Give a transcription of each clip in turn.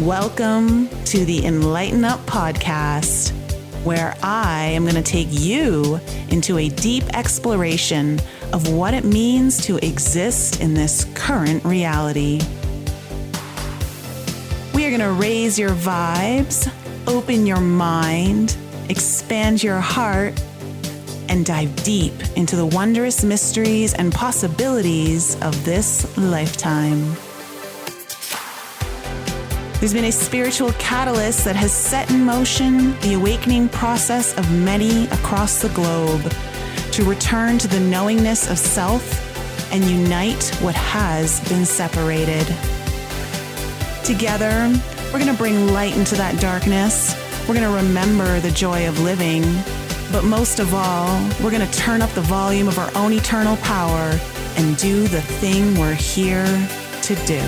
Welcome to the Enlighten Up podcast, where I am going to take you into a deep exploration of what it means to exist in this current reality. We are going to raise your vibes, open your mind, expand your heart, and dive deep into the wondrous mysteries and possibilities of this lifetime. There's been a spiritual catalyst that has set in motion the awakening process of many across the globe to return to the knowingness of self and unite what has been separated. Together, we're going to bring light into that darkness. We're going to remember the joy of living. But most of all, we're going to turn up the volume of our own eternal power and do the thing we're here to do.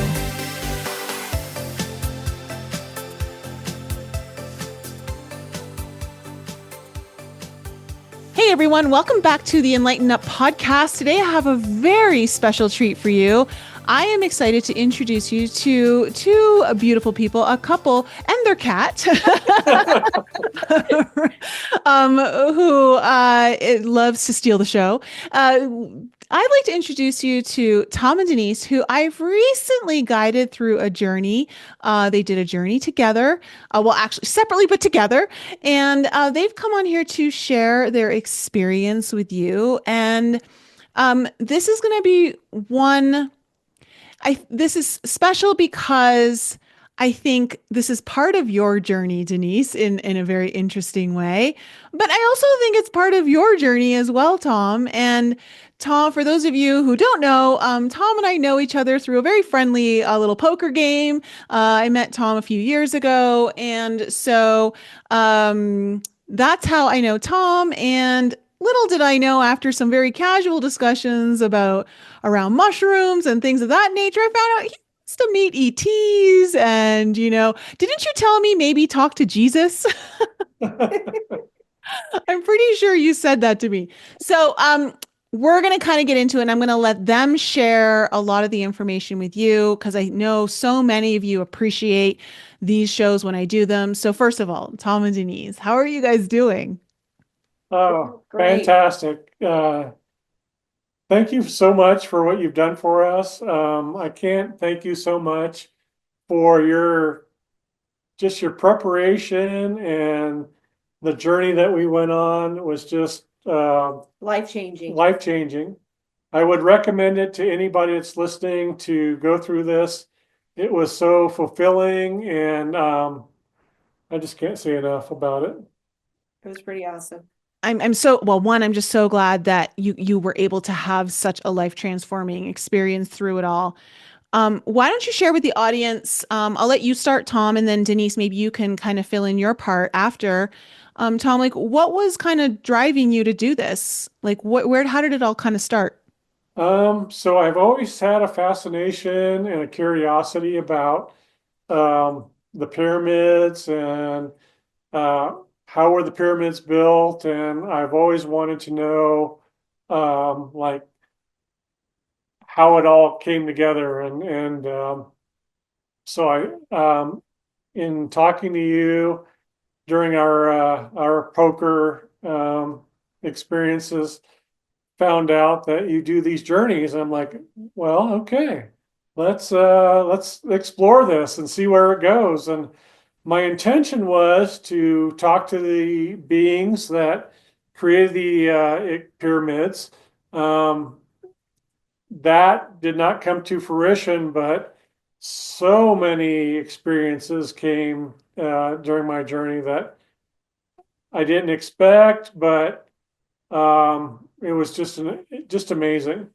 Hey everyone, welcome back to the Enlighten Up podcast. Today I have a very special treat for you. I am excited to introduce you to two beautiful people, a couple and their cat, who loves to steal the show. I'd like to introduce you to Tom and Denise, who I've recently guided through a journey. They did a journey together, actually separately, but together. And they've come on here to share their experience with you. And this is going to be this is special because I think this is part of your journey, Denise, in a very interesting way. But I also think it's part of your journey as well, Tom. And Tom, for those of you who don't know, Tom and I know each other through a very friendly little poker game. I met Tom a few years ago. And so that's how I know Tom. And little did I know, after some very casual discussions around mushrooms and things of that nature, I found out he wants to meet ETs. And, didn't you tell me maybe talk to Jesus? I'm pretty sure you said that to me. So we're going to kind of get into it, and I'm going to let them share a lot of the information with you because I know so many of you appreciate these shows when I do them. So first of all, Tom and Denise, how are you guys doing? Oh, Great. fantastic. Thank you so much for what you've done for us. I can't thank you so much for your preparation, and the journey that we went on was just Life-changing. life-changing. I would recommend it to anybody that's listening to go through this. It was so fulfilling, and I just can't say enough about it. It was pretty awesome. I'm just so glad that you were able to have such a life transforming experience through it all. Why don't you share with the audience? I'll let you start, Tom, and then Denise, maybe you can kind of fill in your part after. Tom, like, what was kind of driving you to do this? Like, how did it all kind of start? So I've always had a fascination and a curiosity about the pyramids, and how were the pyramids built, and I've always wanted to know like how it all came together, and so in talking to you during our poker experiences, found out that you do these journeys. I'm like, well, okay, let's explore this and see where it goes. And my intention was to talk to the beings that created the pyramids. That did not come to fruition, but so many experiences came during my journey that I didn't expect, but it was just amazing.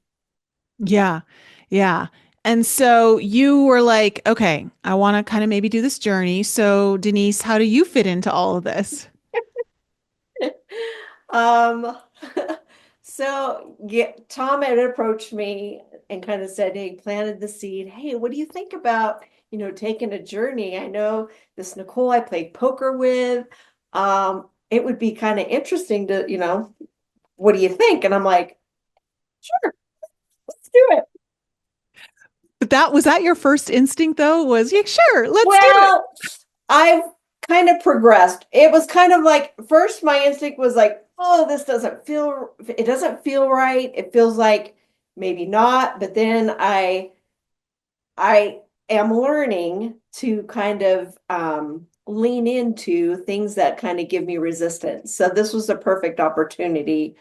Yeah, yeah. And so you were like, okay, I want to kind of maybe do this journey. So Denise, how do you fit into all of this? Um, so yeah, Tom had approached me and kind of said, hey, planted the seed. Hey, what do you think about, taking a journey? I know this Nicole I played poker with. It would be kind of interesting to, what do you think? And I'm like, sure, let's do it. But that was that your first instinct though? Was yeah, sure, let's do it. Well, I've kind of progressed. It was kind of like first my instinct was like, oh, it doesn't feel right. It feels like maybe not, but then I am learning to kind of lean into things that kind of give me resistance. So this was a perfect opportunity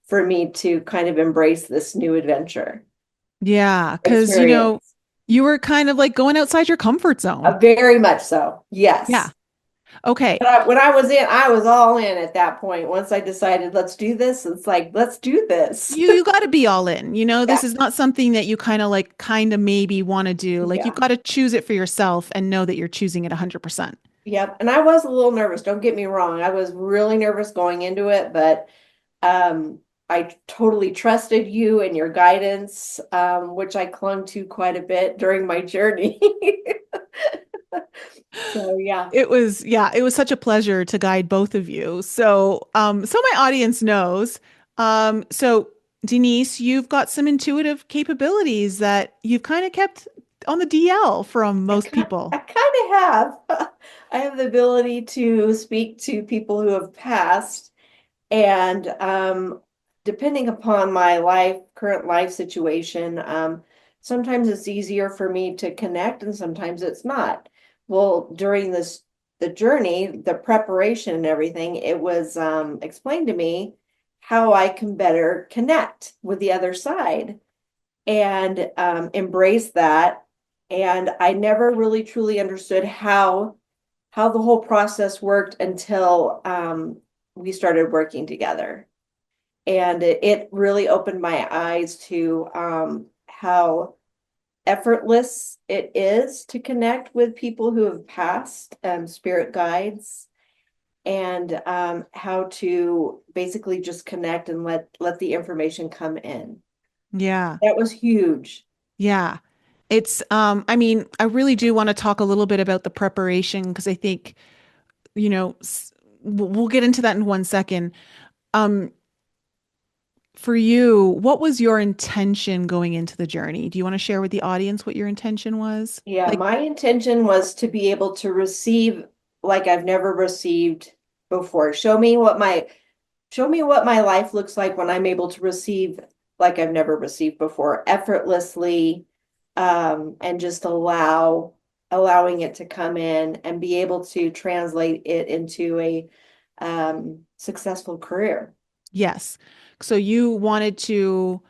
for me to kind of embrace this new adventure Yeah, because experience. you were kind of like going outside your comfort zone. Very much so. Yeah. Yes. Okay. But when I was in, I was all in at that point. Once I decided, let's do this, it's like, let's do this. You got to be all in. Yeah. This is not something that you kind of maybe want to do. Like you've Yeah. got to choose it for yourself and know that you're choosing it 100%. Yep. And I was a little nervous. Don't get me wrong. I was really nervous going into it, but um, I totally trusted you and your guidance, which I clung to quite a bit during my journey. So yeah. It was such a pleasure to guide both of you. So my audience knows. So Denise, you've got some intuitive capabilities that you've kind of kept on the DL from most I people. kind of have. I have the ability to speak to people who have passed, and depending upon my current life situation, sometimes it's easier for me to connect, and sometimes it's not. Well, during the journey, the preparation and everything, it was explained to me how I can better connect with the other side and embrace that. And I never really truly understood how the whole process worked until we started working together. And it really opened my eyes to how effortless it is to connect with people who have passed, spirit guides, and how to basically just connect and let the information come in. Yeah. That was huge. Yeah. I mean, I really do want to talk a little bit about the preparation because I think, we'll get into that in 1 second. Um, for you, what was your intention going into the journey? Do you want to share with the audience what your intention was? Yeah, Like, my intention was to be able to receive like I've never received before. Show me what my life looks like when I'm able to receive like I've never received before, effortlessly, and just allowing it to come in and be able to translate it into a successful career. yes. So you wanted to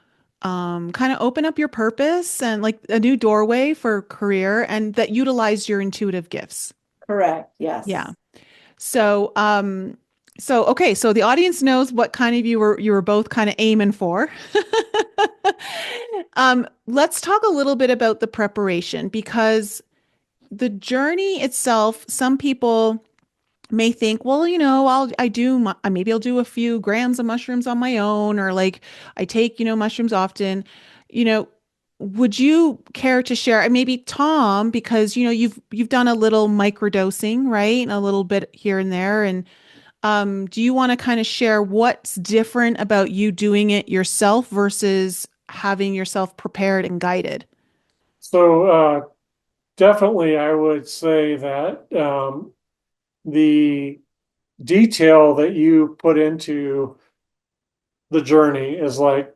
kind of open up your purpose and like a new doorway for career and that utilized your intuitive gifts. Correct. Yeah. Yes. So, okay, so the audience knows what kind of you were both kind of aiming for. Let's talk a little bit about the preparation because the journey itself, some people may think, well, maybe I'll do a few grams of mushrooms on my own, or like I take, mushrooms often. You know, would you care to share, and maybe Tom, because you've done a little microdosing, right? And a little bit here and there. And do you want to kind of share what's different about you doing it yourself versus having yourself prepared and guided? So definitely, I would say that the detail that you put into the journey is like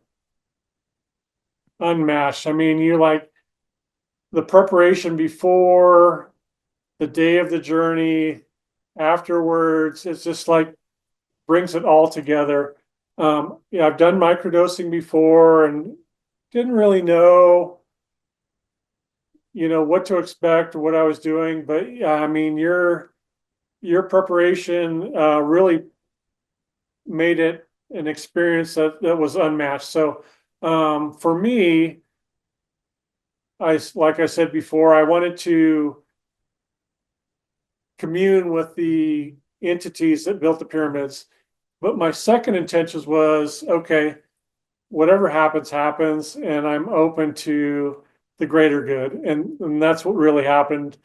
unmatched. I mean, you like the preparation before, the day of the journey, afterwards. It's just like brings it all together. Yeah, I've done microdosing before and didn't really know, what to expect or what I was doing. But yeah, I mean, your preparation really made it an experience that was unmatched. So for me, like I said before, I wanted to commune with the entities that built the pyramids. But my second intentions was okay, whatever happens, happens, and I'm open to the greater good. And that's what really happened.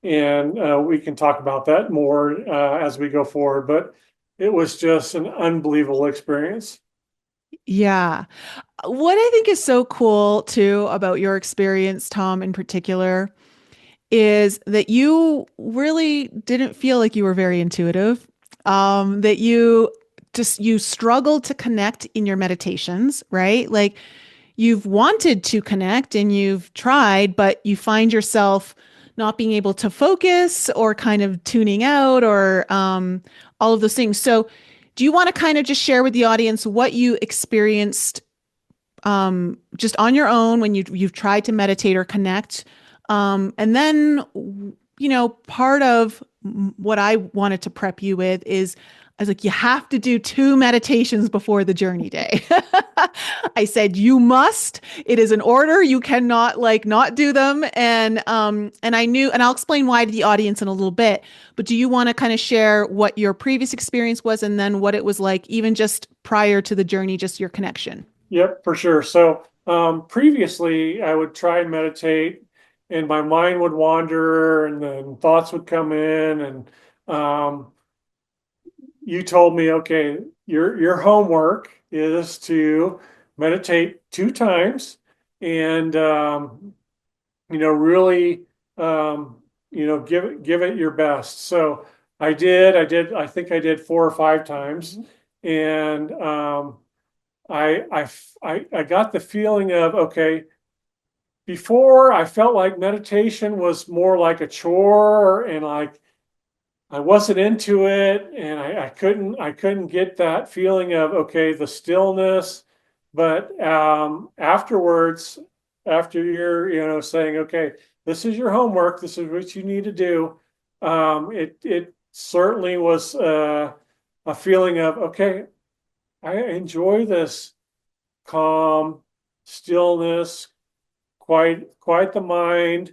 And we can talk about that more as we go forward. But it was just an unbelievable experience. Yeah. What I think is so cool too about your experience, Tom, in particular, is that you really didn't feel like you were very intuitive. That you struggled to connect in your meditations, right? Like you've wanted to connect and you've tried, but you find yourself not being able to focus or kind of tuning out or all of those things. So, do you want to kind of just share with the audience what you experienced just on your own when you've tried to meditate or connect? And then, part of what I wanted to prep you with is I was like, you have to do two meditations before the journey day. I said, you must. It is an order. You cannot like not do them. And I knew, and I'll explain why to the audience in a little bit. But do you want to kind of share what your previous experience was and then what it was like, even just prior to the journey, just your connection? Yep, for sure. So previously, I would try and meditate, and my mind would wander, and then thoughts would come in. And you told me, okay, your homework is to meditate 2 times, and really, give it your best. So I did. I think I did 4 or 5 times, and I got the feeling of, okay, before I felt like meditation was more like a chore, and like I wasn't into it, and I couldn't get that feeling of, okay, the stillness. But afterwards, after you're saying, okay, this is your homework, this is what you need to do, it certainly was a feeling of, okay, I enjoy this calm, stillness, quiet the mind,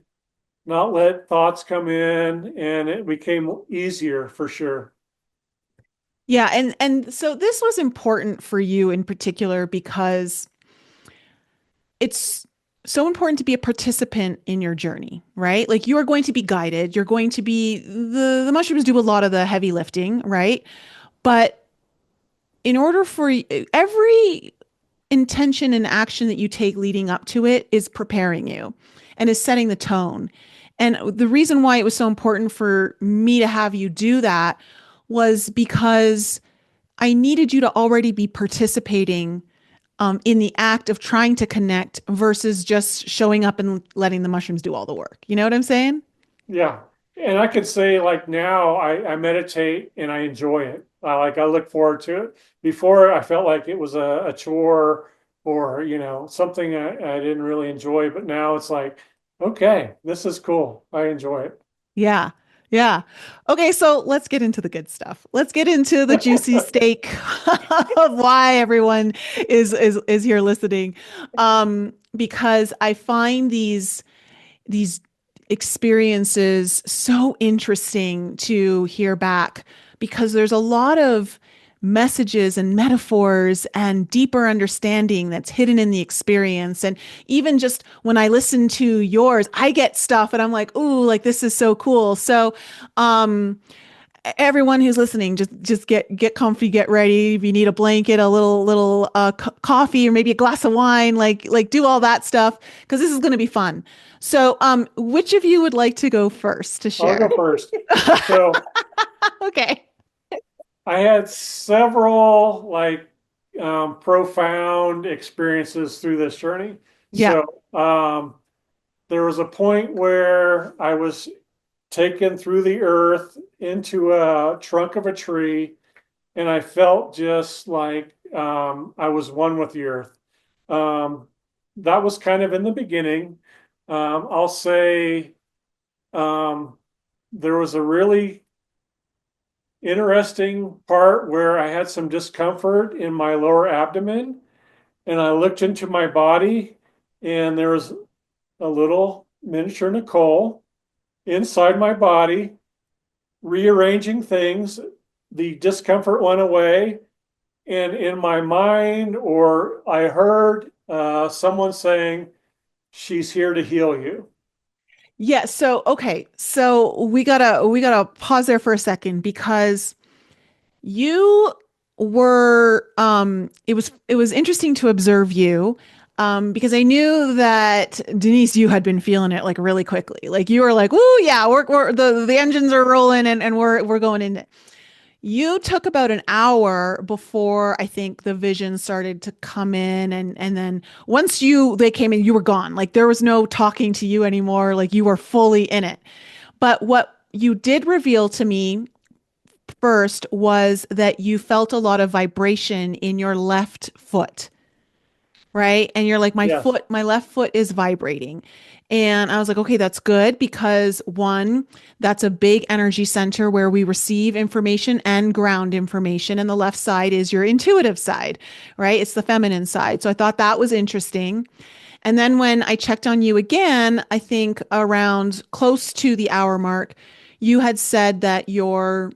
not let thoughts come in, and it became easier for sure. Yeah, and so this was important for you in particular because it's so important to be a participant in your journey, right? Like you are going to be guided. You're going to be the mushrooms do a lot of the heavy lifting, right? But in order for every intention and action that you take leading up to it is preparing you and is setting the tone. And the reason why it was so important for me to have you do that was because I needed you to already be participating in the act of trying to connect versus just showing up and letting the mushrooms do all the work. You know what I'm saying? Yeah. And I could say, like, now I meditate and I enjoy it. I look forward to it. Before, I felt like it was a chore, or something I didn't really enjoy. But now it's like, okay, this is cool. I enjoy Yeah. Yeah. Okay, so let's get into the good stuff. Let's get into the juicy it. steak of why everyone is here listening. Because I find these experiences so interesting to hear back because there's a lot of messages and metaphors and deeper understanding that's hidden in the experience. And even just when I listen to yours, I get stuff and I'm like, ooh, like this is so cool. So, everyone who's listening, just get comfy, get ready. If you need a blanket, a little coffee, or maybe a glass of wine, like do all that stuff because this is going to be fun. So, which of you would like to go first to I'll go share? first. So Okay. I had several profound experiences through this journey. Yeah. So there was a point where I was taken through the earth into a trunk of a tree, and I felt just like I was one with the earth. Um, that was kind of in the beginning. I'll say um, there was a really interesting part where I had some discomfort in my lower abdomen, and I looked into my body, and there was a little miniature Nicole inside my body, rearranging things. The discomfort went away, and in my mind, or I heard someone saying, "She's here to heal you." Yeah, so okay. So we gotta pause there for a second because you were it was interesting to observe you because I knew that Denise, you had been feeling it like really quickly. Like you were like, "Ooh, yeah, we're the engines are rolling and we're going in." You took about an hour before I think the vision started to come in, and then once they came in, you were gone. Like there was no talking to you anymore. Like you were fully in it. But what you did reveal to me first was that you felt a lot of vibration in your left foot, right? And you're like, Yes. my left foot is vibrating. And I was like, okay, that's good because one, that's a big energy center where we receive information and ground information. And the left side is your intuitive side, right? It's the feminine side. So I thought that was interesting. And then when I checked on you again, I think around close to the hour mark, you had said that your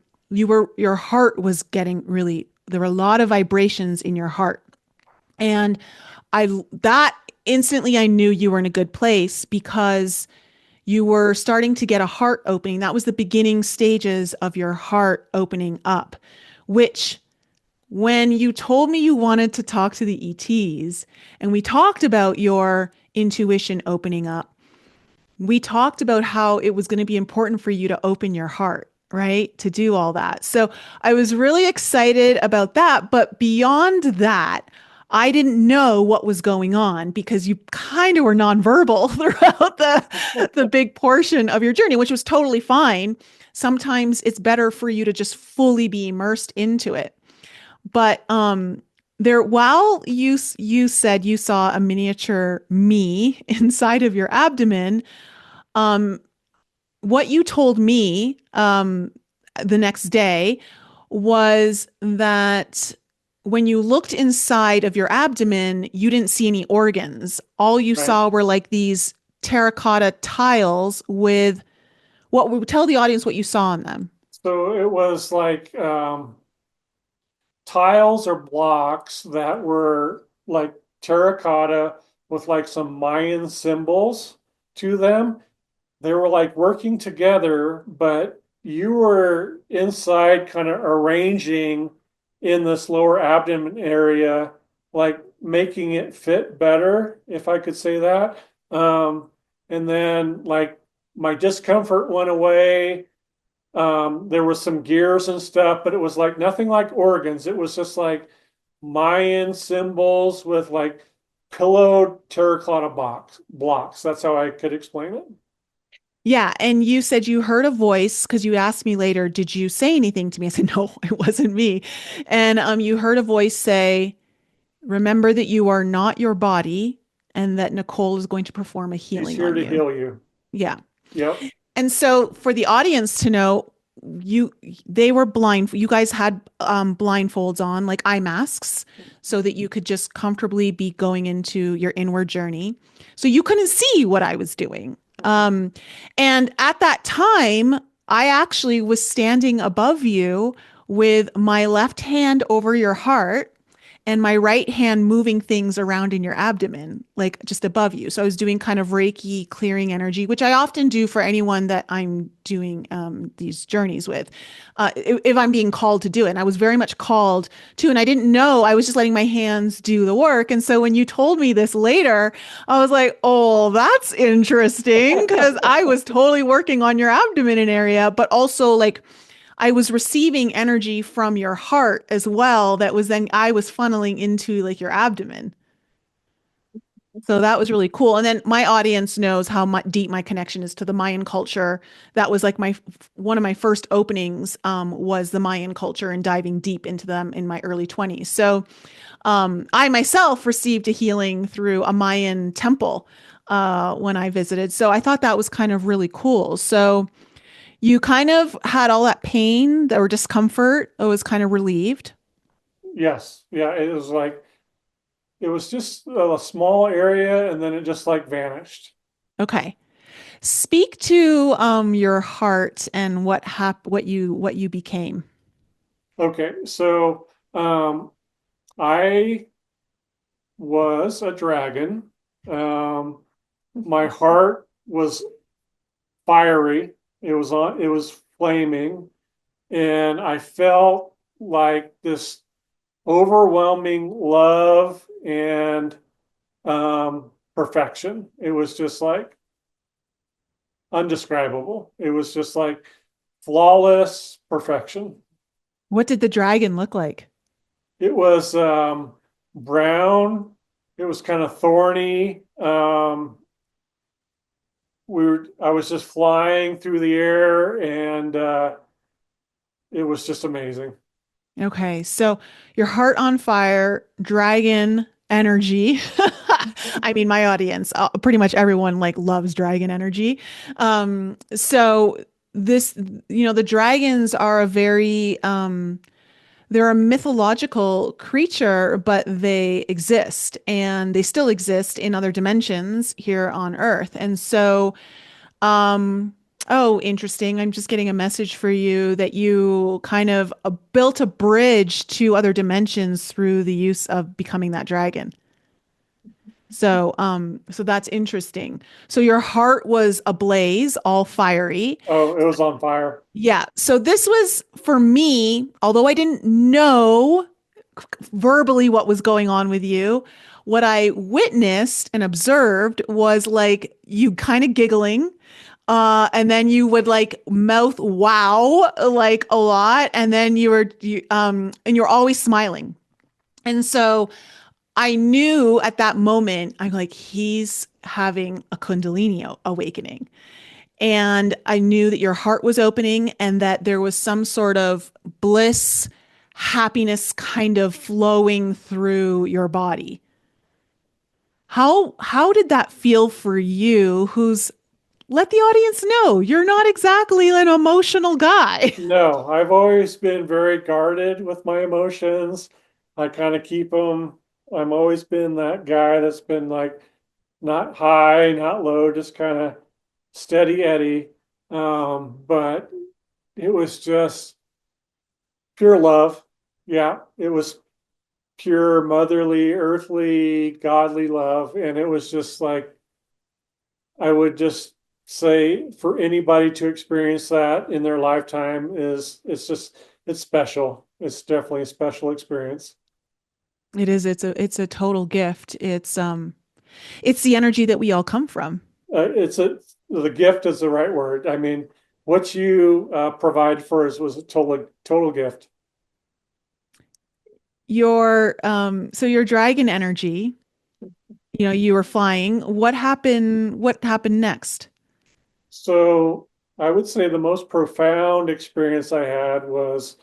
heart was getting really, there were a lot of vibrations in your heart. And that instantly I knew you were in a good place because you were starting to get a heart opening. That was the beginning stages of your heart opening up, which when you told me you wanted to talk to the ETs and we talked about your intuition opening up, we talked about how it was going to be important for you to open your heart, right? To do all that. So I was really excited about that. But beyond that, I didn't know what was going on because you kind of were nonverbal throughout the big portion of your journey, which was totally fine. Sometimes it's better for you to just fully be immersed into it. But there, while you said you saw a miniature me inside of your abdomen, um, what you told me the next day was that when you looked inside of your abdomen, you didn't see any organs. All you Right. saw were like these terracotta tiles with what would tell the audience what you saw on them. So it was like tiles or blocks that were like terracotta with like some Mayan symbols to them. They were like working together, but you were inside kind of arranging in this lower abdomen area, like making it fit better, if I could say that. And then like my discomfort went away. There was some gears and stuff, but it was like nothing like organs. It was just like Mayan symbols with like pillowed terracotta blocks. That's how I could explain it. Yeah, and you said you heard a voice because you asked me later, did you say anything to me? I said, no, it wasn't me. And you heard a voice say, remember that you are not your body and that Nicole is going to perform a She's healing here on to you. heal you. Yeah. Yep. And so for the audience to know, you they were blind. You guys had blindfolds on, like eye masks, so that you could just comfortably be going into your inward journey. So you couldn't see what I was doing. And at that time, I actually was standing above you with my left hand over your heart and my right hand moving things around in your abdomen, like just above you. So I was doing kind of Reiki clearing energy, which I often do for anyone that I'm doing these journeys with, if I'm being called to do it. And I was very much called to, and I didn't know, I was just letting my hands do the work. And so when you told me this later, I was like, oh, that's interesting because I was totally working on your abdomen area, but also like, I was receiving energy from your heart as well that was then I was funneling into like your abdomen. So that was really cool. And then my audience knows how much deep my connection is to the Mayan culture. That was like my one of my first openings was the Mayan culture and diving deep into them in my early 20s. So I myself received a healing through a Mayan temple when I visited. So I thought that was kind of really cool. So you kind of had all that pain or discomfort. It was kind of relieved. Yes. Yeah. It was just a small area and then it just like vanished. Okay. Speak to your heart and what you became. Okay. So, I was a dragon. Um, my heart was fiery. It was flaming. And I felt like this overwhelming love and perfection. It was just like undescribable. It was just like flawless perfection. What did the dragon look like? It was brown. It was kind of thorny. I was just flying through the air, and it was just amazing. Okay, so your heart on fire, dragon energy. I mean, my audience, pretty much everyone like loves dragon energy. So this, the dragons are a very, they're a mythological creature, but they exist and they still exist in other dimensions here on Earth. And so oh, interesting. I'm just getting a message for you that you kind of built a bridge to other dimensions through the use of becoming that dragon. So that's interesting. So your heart was ablaze, all fiery. Oh, it was on fire. Yeah. So this was for me, although I didn't know verbally what was going on with you, what I witnessed and observed was like you kind of giggling. And then you would like mouth wow like a lot, and then and you're always smiling. And so I knew at that moment, I'm like, he's having a Kundalini awakening. And I knew that your heart was opening and that there was some sort of bliss, happiness kind of flowing through your body. How did that feel for you, who's let the audience know you're not exactly an emotional guy. No, I've always been very guarded with my emotions. I kind of keep them. I've always been that guy that's been like not high, not low, just kind of steady Eddie. But it was just pure love. Yeah, it was pure motherly, earthly, godly love. And it was just like, I would just say for anybody to experience that in their lifetime it's special. It's definitely a special experience. It is, it's a total gift. It's the energy that we all come from. It's a The gift is the right word. I mean, what you provide for us was a total gift. Your dragon energy, you were flying. What happened next? So I would say the most profound experience I had was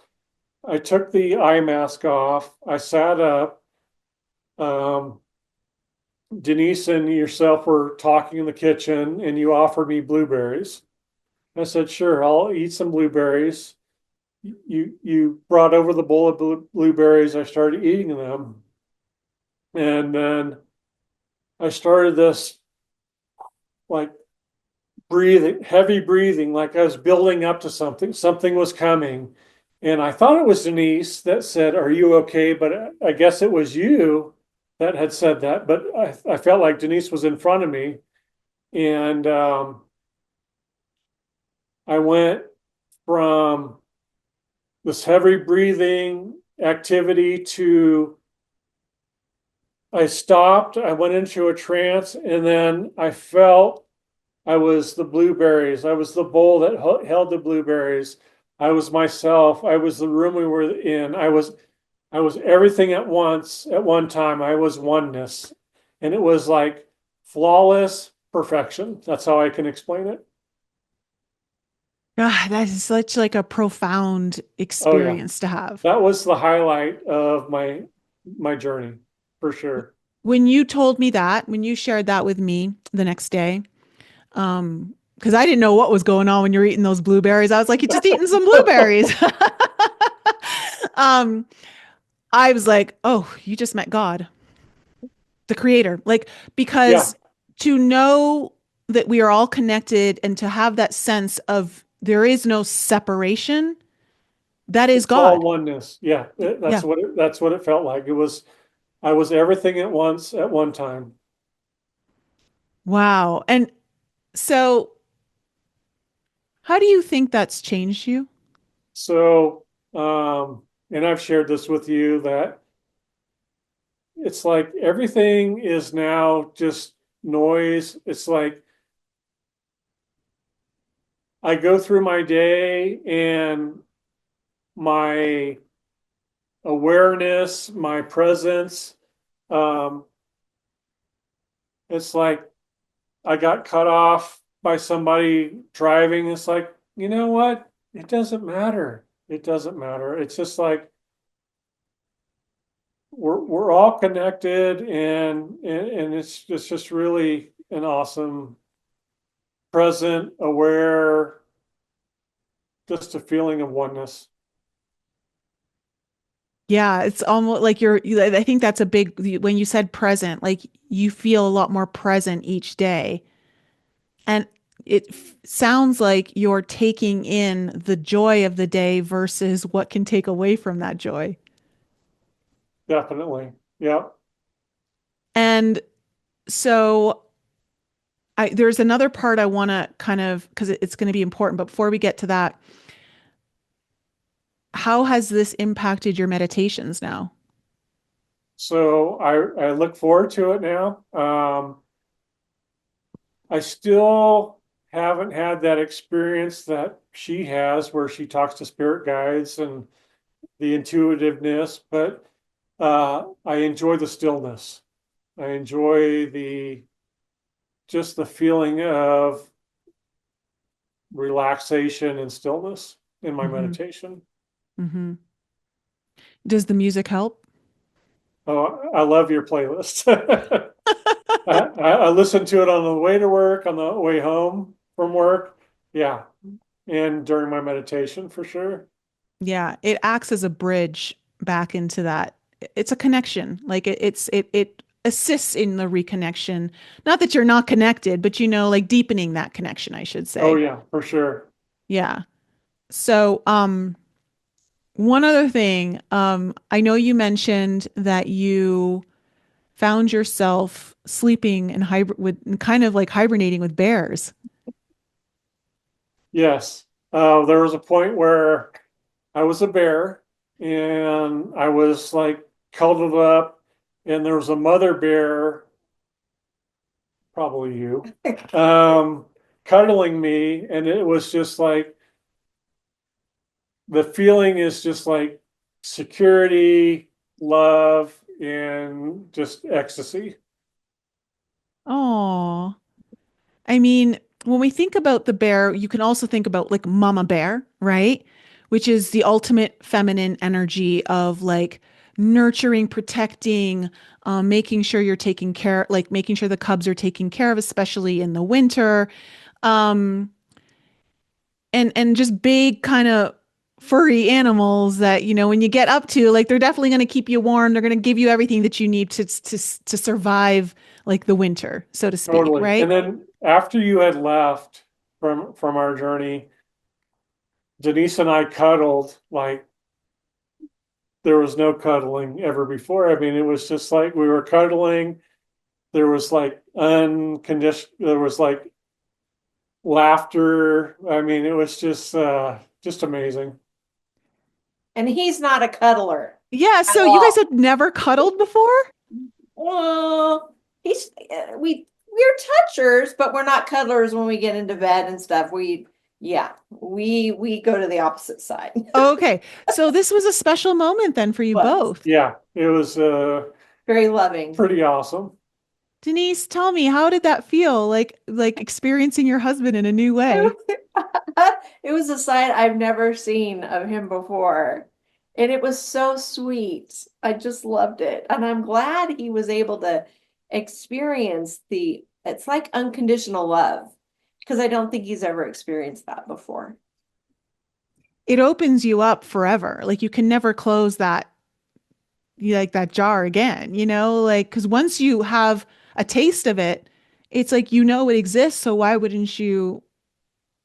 I took the eye mask off. I sat up. Um, Denise and yourself were talking in the kitchen, and you offered me blueberries. I said, "Sure, I'll eat some blueberries." You brought over the bowl of blueberries. I started eating them, and then I started this like heavy breathing, like I was building up to something. Something was coming. And I thought it was Denise that said, "Are you okay?" But I guess it was you that had said that. But I felt like Denise was in front of me. And I went from this heavy breathing activity to I stopped, I went into a trance, and then I felt I was the blueberries. I was the bowl that held the blueberries. I was myself. I was the room we were in. I was everything at once at one time. I was oneness. And it was like flawless perfection. That's how I can explain it. God, that is such like a profound Oh yeah. experience to have. That was the highlight of my journey for sure. When you told me that, when you shared that with me the next day, because I didn't know what was going on when you're eating those blueberries. I was like, you're just eating some blueberries. um, I was like, oh, you just met God, the creator. Like, Yeah, because to know that we are all connected and to have that sense of there is no separation, that is it's all God. oneness. Yeah, Yeah. that's what it felt like. It was I was everything at once at one time. Wow. And so, how do you think that's changed you? So, and I've shared this with you that it's like everything is now just noise. It's like I go through my day and my awareness, my presence, um, it's like I got cut off by somebody driving. It's like, you know what? It doesn't matter. It doesn't matter. It's just like we're all connected, and it's just really an awesome present, aware, just a feeling of oneness. Yeah, it's almost like I think that's a big, when you said present, like you feel a lot more present each day. And sounds like you're taking in the joy of the day versus what can take away from that joy. Definitely. Yep. And so there's another part I want to kind of, because it's going to be important, but before we get to that, how has this impacted your meditations now? So I look forward to it now. I still haven't had that experience that she has where she talks to spirit guides and the intuitiveness, but I enjoy the stillness. I enjoy the just the feeling of relaxation and stillness in my Hmm. meditation. Hmm. Does the music help? Oh, I love your playlist. I listen to it on the way to work, on the way home from work. Yeah. And during my meditation for sure. Yeah, it acts as a bridge back into that. It's a connection. Like it assists in the reconnection. Not that you're not connected, but like deepening that connection, I should Oh say. yeah, for sure. Yeah. So, one other thing, I know you mentioned that you found yourself sleeping and hybrid with kind of like hibernating with bears. Yes. There was a point where I was a bear and I was like cuddled up, and there was a mother bear, probably you, um, cuddling me. And it was just like the feeling is just like security, love, and just ecstasy. Oh, I mean, when we think about the bear, you can also think about like mama bear, right? Which is the ultimate feminine energy of like nurturing, protecting, making sure you're taking care, like making sure the cubs are taken care of, especially in the winter. Um, and just big kind of furry animals that, when you get up to, like they're definitely going to keep you warm. They're going to give you everything that you need to survive like the winter, so to speak, Totally. And right? then after you had left from our journey, Denise and I cuddled like there was no cuddling ever before. I mean, it was just like we were cuddling. There was like unconditional, there was like laughter. I mean, it was just amazing. And he's not a cuddler Yeah, at so you guys all. had never cuddled before? Well, he's we're touchers, but we're not cuddlers when we get into bed and stuff. We go to the opposite side. Okay. So this was a special moment then for you Was both. Yeah, it was very loving. pretty awesome. Denise, tell me, how did that feel? Like experiencing your husband in a new way? It was a side I've never seen of him before. And it was so sweet. I just loved it. And I'm glad he was able to experience it's like unconditional love, because I don't think he's ever experienced that before. It opens you up forever. Like you can never close like that jar again, like because once you have a taste of it, it's like it exists, so why wouldn't you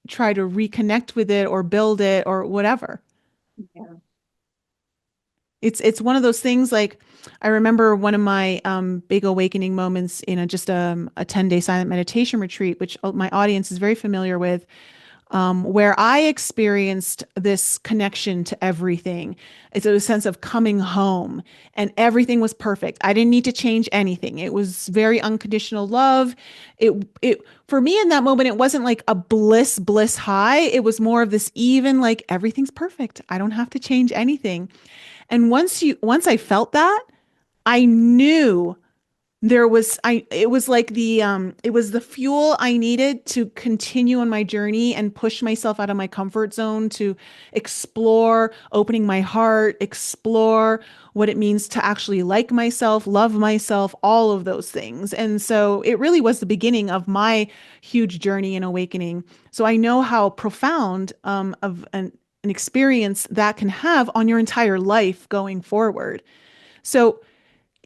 try to reconnect with it or build it or whatever? Yeah. It's one of those things like I remember one of my big awakening moments in a 10-day silent meditation retreat, which my audience is very familiar with. where I experienced this connection to everything. It's a sense of coming home, and everything was perfect. I didn't need to change anything. It was very unconditional love. It for me in that moment, it wasn't like a bliss high. It was more of this even like everything's perfect. I don't have to change anything. And once I felt that, I knew there was I it was like it was the fuel I needed to continue on my journey and push myself out of my comfort zone to explore opening my heart, explore what it means to actually like myself, love myself, all of those things. And so it really was the beginning of my huge journey and awakening. So I know how profound of an experience that can have on your entire life going forward. So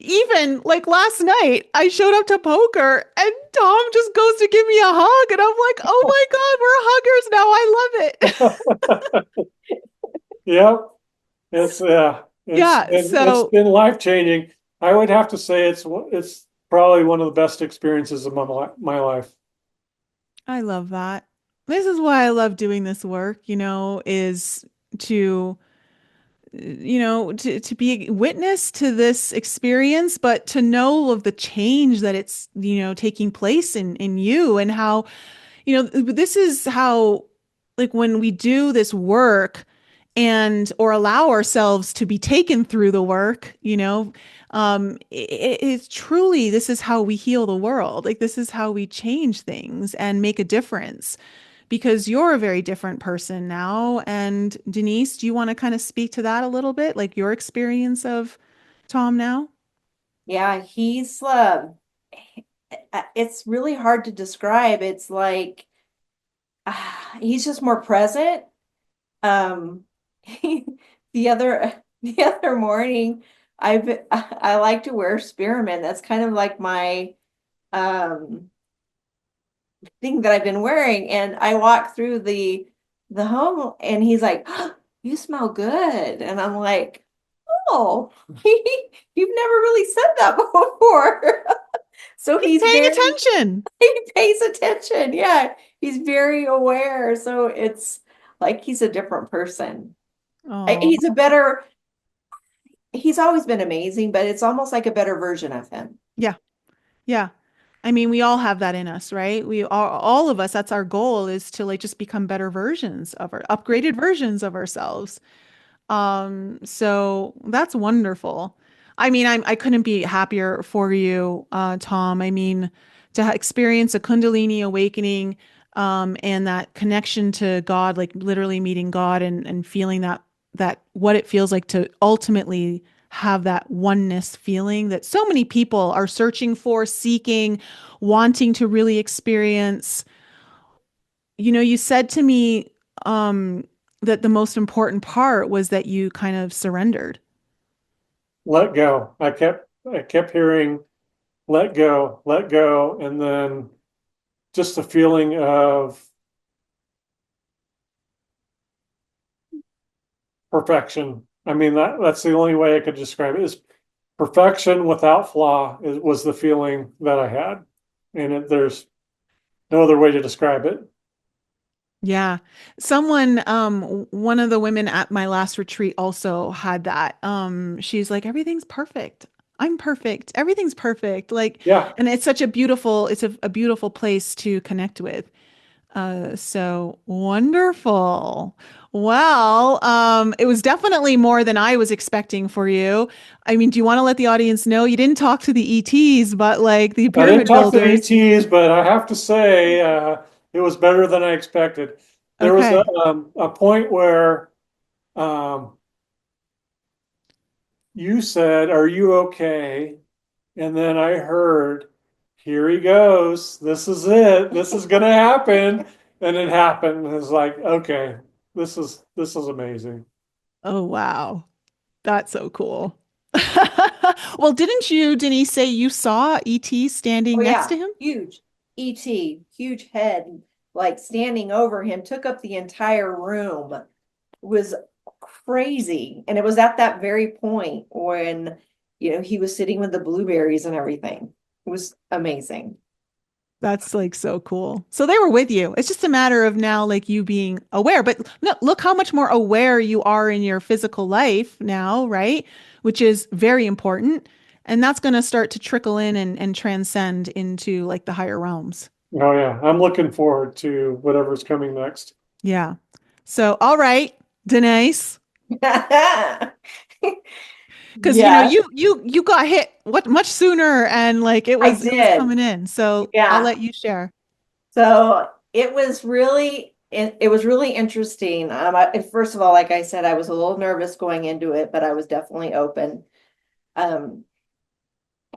even like last night, I showed up to poker and Tom just goes to give me a hug. And I'm like, oh my God, we're huggers now. I love it. Yep. It's Yeah. it's So been life changing. I would have to say it's probably one of the best experiences of my life. I love that. This is why I love doing this work, is to to be witness to this experience, but to know of the change that it's, taking place in you and how, this is how, like when we do this work and or allow ourselves to be taken through the work, it's truly, this is how we heal the world. Like this is how we change things and make a difference because you're a very different person now. And Denise, do you want to kind of speak to that a little bit, like your experience of Tom now? Yeah, it's really hard to describe. It's like he's just more present. Um, the other morning, I like to wear spearmint. That's kind of like my um thing that I've been wearing. And I walk through the home, and he's like, "Oh, you smell good," and I'm like, "Oh, you've never really said that before." So He's paying attention. he pays attention. Yeah, he's very aware. So it's like he's a different person. Oh, He's he's always been amazing, but it's almost like a better version of him. yeah. Yeah. I mean, we all have that in us, right? We all of us, that's our goal is to like just become better versions of our upgraded versions of ourselves. So that's wonderful. I mean, I couldn't be happier for you, Tom. I mean, to experience a Kundalini awakening, and that connection to God, like literally meeting God and feeling that what it feels like to ultimately have that oneness feeling that so many people are searching for, seeking, wanting to really experience. You said to me, um, that the most important part was that you kind of surrendered. Let go. I kept hearing let go, and then just a feeling of perfection. I mean that's the only way I could describe it is perfection without flaw was the feeling that I had. And there's no other way to describe it. Yeah. Someone, one of the women at my last retreat also had that. She's like, everything's perfect. I'm perfect. Everything's perfect. Like, Yeah. and it's such a beautiful, it's a beautiful place to connect with. So wonderful. Well, it was definitely more than I was expecting for you. I mean, do you want to let the audience know you didn't talk to the ETs, but like the I didn't pyramid talk to the builders? ETs, but I have to say it was better than I expected. There was Okay. a point where um, you said, "Are you okay?" And then I heard, "Here he goes. This is it. This is gonna happen." And it happened. It's like, okay, this is amazing. Oh, wow. That's so cool. Well, didn't you, Denise, say you saw ET standing Oh next yeah, to him? huge. ET, huge head, like standing over him, took up the entire room. It was crazy. And it was at that very point when, he was sitting with the blueberries and everything. It was amazing. That's like so cool. So they were with you. It's just a matter of now like you being aware. But no, look how much more aware you are in your physical life now, right? Which is very important. And that's going to start to trickle in and transcend into like the higher realms. Oh yeah, I'm looking forward to whatever's coming next. Yeah. So, all right, Denise, because you know Yes, you got hit what much sooner and like I it was did. coming in. So I'll Yeah. let you share. So it was really interesting. First of all, like I said, I was a little nervous going into it, but I was definitely open. Um,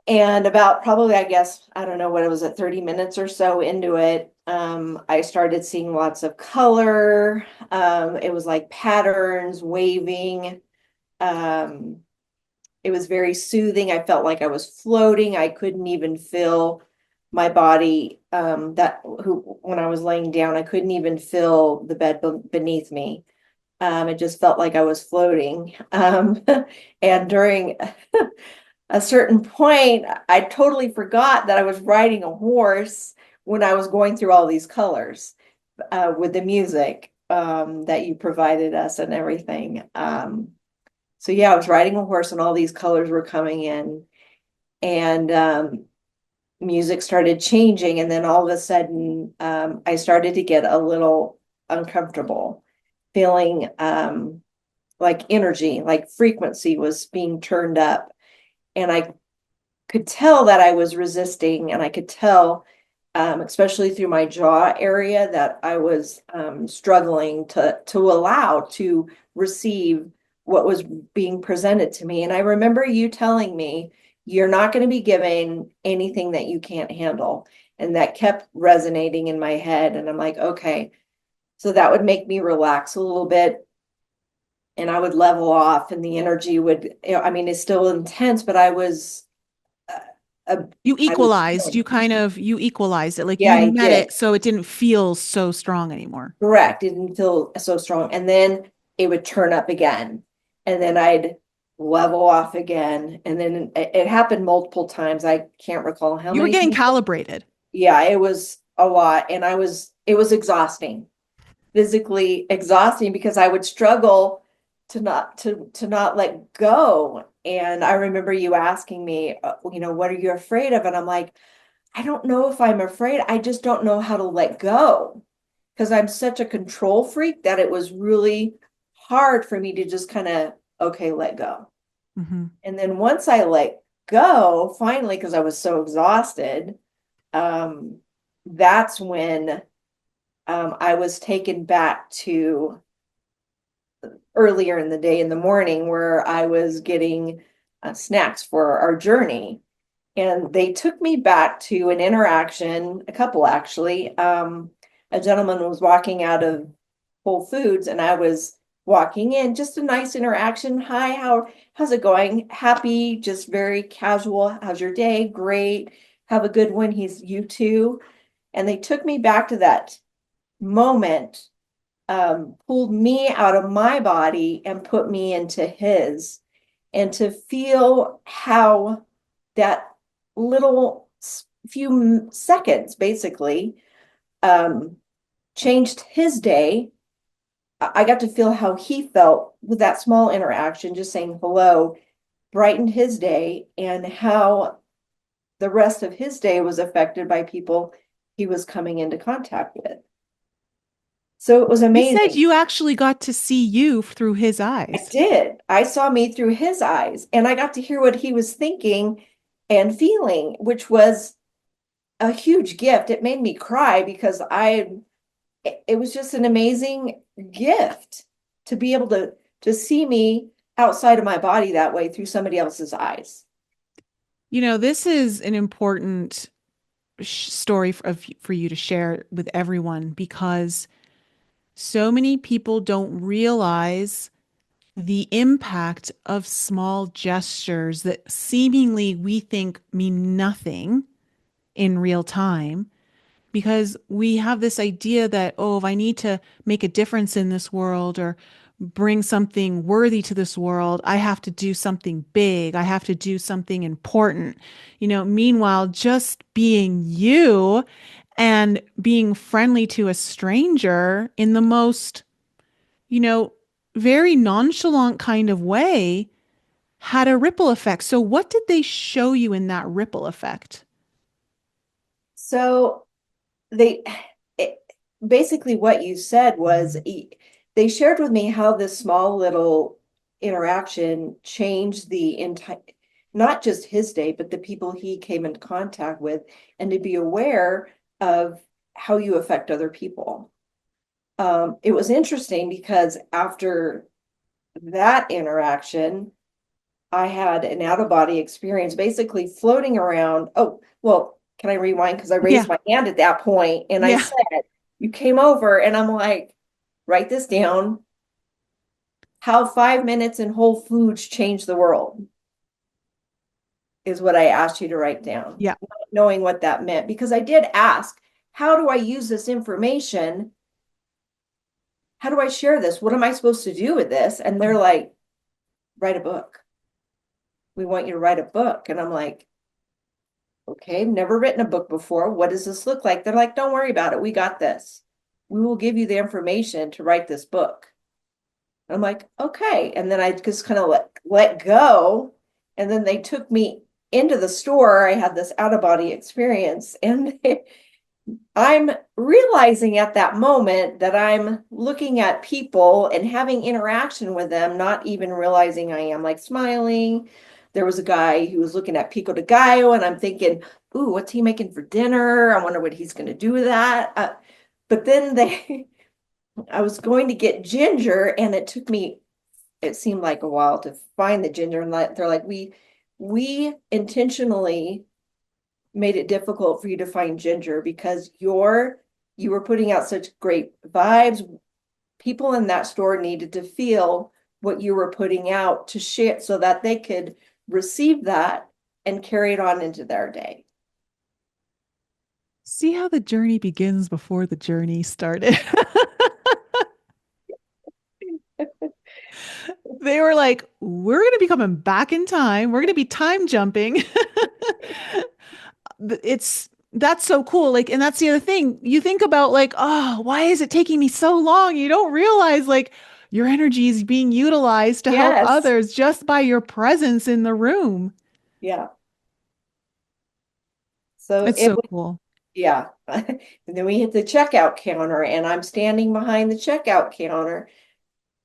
and about probably, I guess, I don't know what it was at 30 minutes or so into it, I started seeing lots of color. It was like patterns, waving. Um, it was very soothing. I felt like I was floating. I couldn't even feel my body. When I was laying down, I couldn't even feel the bed beneath me. It just felt like I was floating. And during a certain point, I totally forgot that I was riding a horse when I was going through all these colors with the music that you provided us and everything. So yeah, I was riding a horse and all these colors were coming in and music started changing. And then all of a sudden, I started to get a little uncomfortable, feeling like energy, like frequency was being turned up. And I could tell that I was resisting, and I could tell, especially through my jaw area, that I was struggling to allow to receive what was being presented to me. And I remember you telling me, you're not going to be given anything that you can't handle. And that kept resonating in my head. And I'm like, okay. So that would make me relax a little bit and I would level off and the energy would, I mean, it's still intense, but uh, uh, You I was equalized, feeling, you equalized it, like yeah, you I met did. it so it didn't feel so strong anymore. Correct. It didn't feel so strong. And then it would turn up again. And then I'd level off again. And then it happened multiple times. I can't recall how You were many getting times. calibrated. Yeah, it was a lot. And it was exhausting, physically exhausting because I would struggle to not let go. And I remember you asking me, what are you afraid of? And I'm like, I don't know if I'm afraid. I just don't know how to let go because I'm such a control freak that it was really hard for me to just kind of, okay, let go. Hmm. And then once I let go, finally, because I was so exhausted, um, that's when I was taken back to earlier in the day in the morning where I was getting snacks for our journey. And they took me back to an interaction, a couple actually. A gentleman was walking out of Whole Foods and I was walking in, just a nice interaction. Hi, how's it going? Happy, just very casual. How's your day? Great. Have a good one. He's you too. And they took me back to that moment, pulled me out of my body and put me into his, and to feel how that little few seconds basically um, changed his day. I got to feel how he felt with that small interaction, just saying hello, brightened his day, and how the rest of his day was affected by people he was coming into contact with. So it was You said amazing. you actually got to see you through his I eyes. did. I saw me through his eyes, and I got to hear what he was thinking and feeling, which was a huge gift. It made me cry because it was just an amazing gift to be able to see me outside of my body that way through somebody else's eyes. You know, this is an important story for you to share with everyone because so many people don't realize the impact of small gestures that seemingly we think mean nothing in real time because we have this idea that, oh, if I need to make a difference in this world or bring something worthy to this world, I have to do something big. I have to do something important. Meanwhile, just being you and being friendly to a stranger in the most, you know, very nonchalant kind of way had a ripple effect. So, what did they show you in that ripple effect? So they it, basically what you said was they shared with me how this small little interaction changed the entire, not just his day, but the people he came into contact with, and to be aware of how you affect other people. It was interesting because after that interaction, I had an out of body experience, basically floating around. Oh, well, can I rewind? Because I Yeah. raised my hand at that point and I Yeah. said, you came over, and I'm like, write this down. How 5 minutes in Whole Foods changed the world is what I asked you to write down, Yeah. not knowing what that meant. Because I did ask, how do I use this information? How do I share this? What am I supposed to do with this? And they're like, write a book. We want you to write a book. And I'm like, okay, never written a book before. What does this look like? They're like, don't worry about it. We got this. We will give you the information to write this book. I'm like, okay. And then I just kind of let go. And then they took me into the store. I had this out of body experience. And I'm realizing at that moment that I'm looking at people and having interaction with them, not even realizing I am, like smiling. There was a guy who was looking at pico de gallo, and I'm thinking, ooh, what's he making for dinner? I wonder what he's going to do with that. But then I was going to get ginger, and it seemed like a while to find the ginger. And they're like, we intentionally made it difficult for you to find ginger because you were putting out such great vibes. People in that store needed to feel what you were putting out to share so that they could receive that and carry it on into their day. See how the journey begins before the journey started. They were like, we're going to be coming back in time. We're going to be time jumping. It's that's so cool. Like, and that's the other thing. You think about like, oh, why is it taking me so long? You don't realize like your energy is being utilized to help Yes. others just by your presence in the room. Yeah. So It's it so was, cool. yeah. And then we hit the checkout counter, and I'm standing behind the checkout counter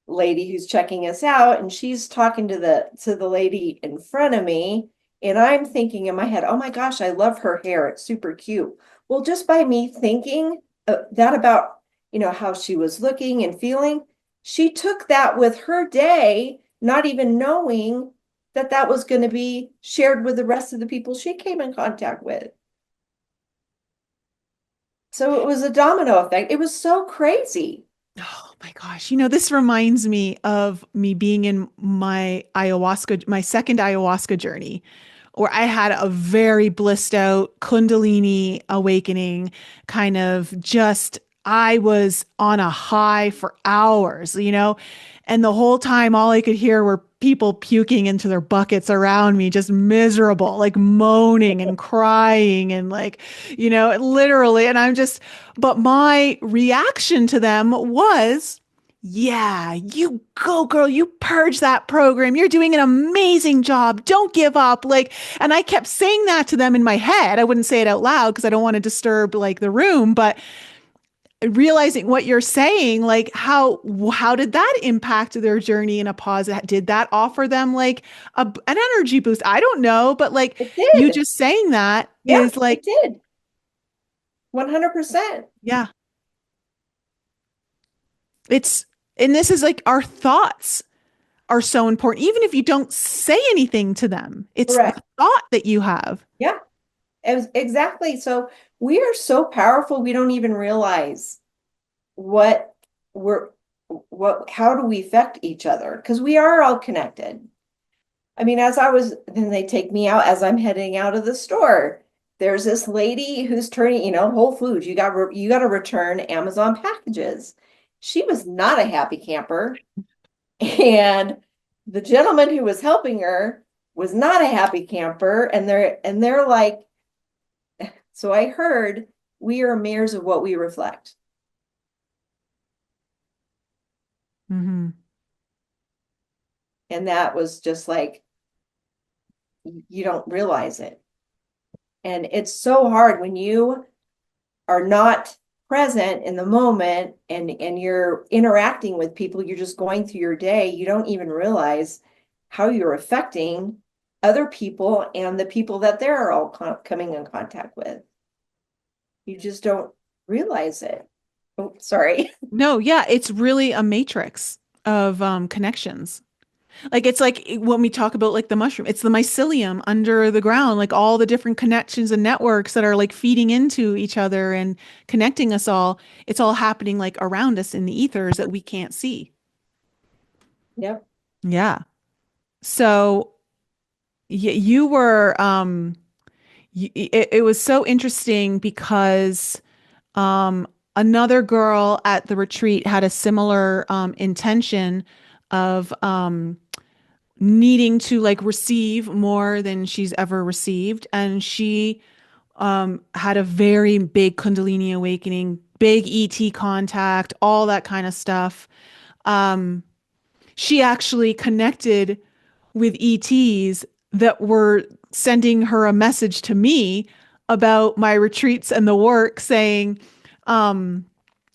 lady who's checking us out, and she's talking to the lady in front of me, and I'm thinking in my head, oh my gosh, I love her hair, it's super cute. Well, just by me thinking that about how she was looking and feeling, she took that with her day, not even knowing that that was going to be shared with the rest of the people she came in contact with. So it was a domino effect. It was so crazy. Oh my gosh. This reminds me of me being in my second ayahuasca journey, where I had a very blissed out Kundalini awakening, kind of just, I was on a high for hours. And the whole time, all I could hear were people puking into their buckets around me, just miserable, like moaning and crying and like, literally. And but my reaction to them was, yeah, you go, girl. You purge that program. You're doing an amazing job. Don't give up. Like, and I kept saying that to them in my head. I wouldn't say it out loud because I don't want to disturb like the room, but realizing what you're saying, like how did that impact their journey in a positive? Did that offer them like an energy boost? I don't know, but like It you did. just saying that Yeah, is like, it did. 100%. yeah, it's and this is like our thoughts are so important. Even if you don't say anything to them, it's the Correct. thought that you have. Yeah, exactly. So we are so powerful, we don't even realize what we're, how do we affect each other? Because we are all connected. I mean, then they take me out as I'm heading out of the store. there's this lady who's turning, Whole Foods, you got to return Amazon packages. She was not a happy camper, and the gentleman who was helping her was not a happy camper, and they're like, so I heard we are mirrors of what we reflect. Hmm. And that was just like, you don't realize it. And it's so hard when you are not present in the moment and you're interacting with people, you're just going through your day, you don't even realize how you're affecting other people and the people that they're all coming in contact with. You just don't realize it. Oh, sorry. No, yeah, it's really a matrix of connections. Like it's like when we talk about like the mushroom, it's the mycelium under the ground, like all the different connections and networks that are like feeding into each other and connecting us all. It's all happening like around us in the ethers that we can't see. Yep. Yeah. So you were it was so interesting because another girl at the retreat had a similar intention of needing to like receive more than she's ever received. And she had a very big Kundalini awakening, big ET contact, all that kind of stuff. Um, she actually connected with ETs that were sending her a message to me about my retreats and the work saying, um,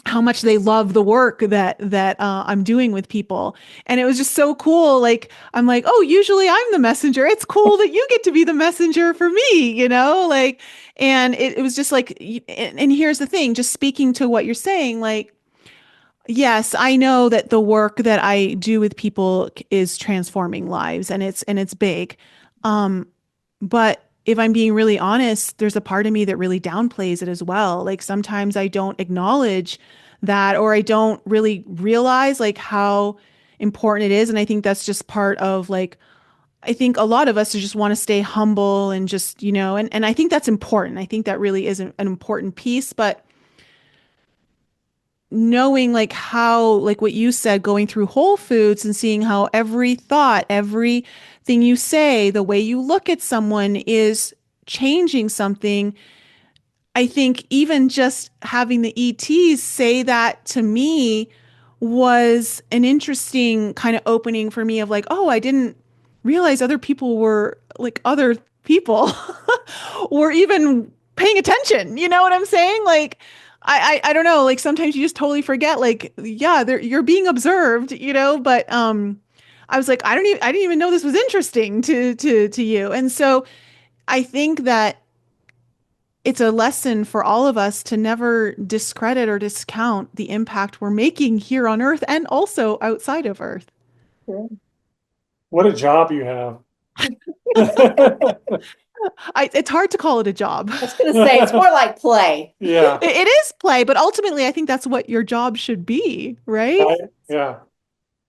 how much they love the work that I'm doing with people. And it was just so cool. Like I'm like, oh, usually I'm the messenger. It's cool that you get to be the messenger for me, like, and it was just like, and here's the thing, just speaking to what you're saying, like, yes, I know that the work that I do with people is transforming lives and it's big. Um, but if I'm being really honest, there's a part of me that really downplays it as well. Like sometimes I don't acknowledge that or I don't really realize like how important it is. And I think that's just part of like I think a lot of us just want to stay humble and just, and I think that's important. I think that really is an important piece, but knowing like how like what you said going through Whole Foods and seeing how every thought everything you say the way you look at someone is changing something. I think even just having the ETs say that to me was an interesting kind of opening for me of like, oh, I didn't realize other people were like other people were even paying attention. You know what I'm saying? Like, I don't know. Like sometimes you just totally forget. Like, yeah, you're being observed. But I was like, I didn't even know this was interesting to you. And so I think that it's a lesson for all of us to never discredit or discount the impact we're making here on Earth and also outside of Earth. Sure. What a job you have. It's hard to call it a job. I was going to say it's more like play. Yeah, It is play, but ultimately, I think that's what your job should be, right? right. Yeah.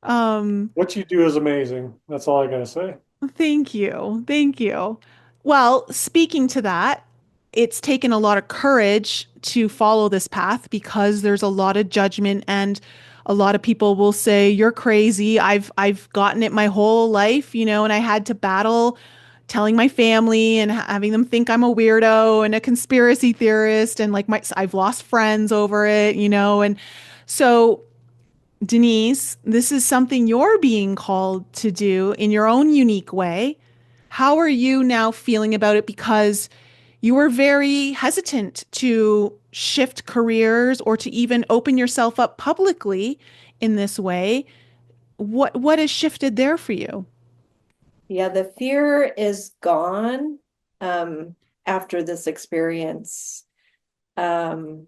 Um, What you do is amazing. That's all I gotta say. Thank you. Thank you. Well, speaking to that, it's taken a lot of courage to follow this path because there's a lot of judgment and a lot of people will say you're crazy. I've gotten it my whole life, and I had to battle telling my family and having them think I'm a weirdo and a conspiracy theorist and like I've lost friends over it, and so Denise, this is something you're being called to do in your own unique way. How are you now feeling about it? Because you were very hesitant to shift careers or to even open yourself up publicly in this way. What has shifted there for you? Yeah, the fear is gone after this experience. Um,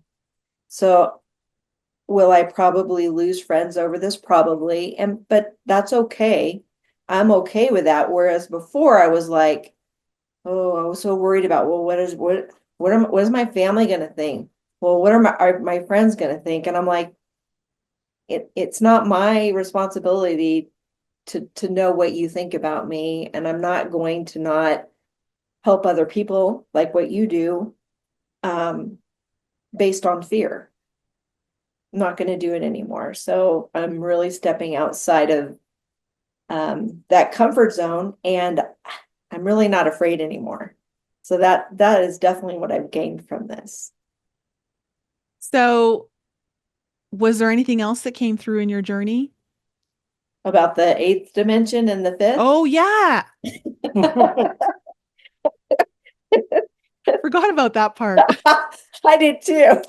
so will I probably lose friends over this? Probably. But that's okay. I'm okay with that. Whereas before I was like, oh, I was so worried about, well, what is my family gonna think? Well, what are my friends gonna think? And I'm like, it's not my responsibility to know what you think about me, and I'm not going to not help other people like what you do, based on fear. I'm not going to do it anymore. So I'm really stepping outside of that comfort zone, and I'm really not afraid anymore. So that is definitely what I've gained from this. So, was there anything else that came through in your journey? About the eighth dimension and the fifth. Oh, yeah. Forgot about that part. I did too.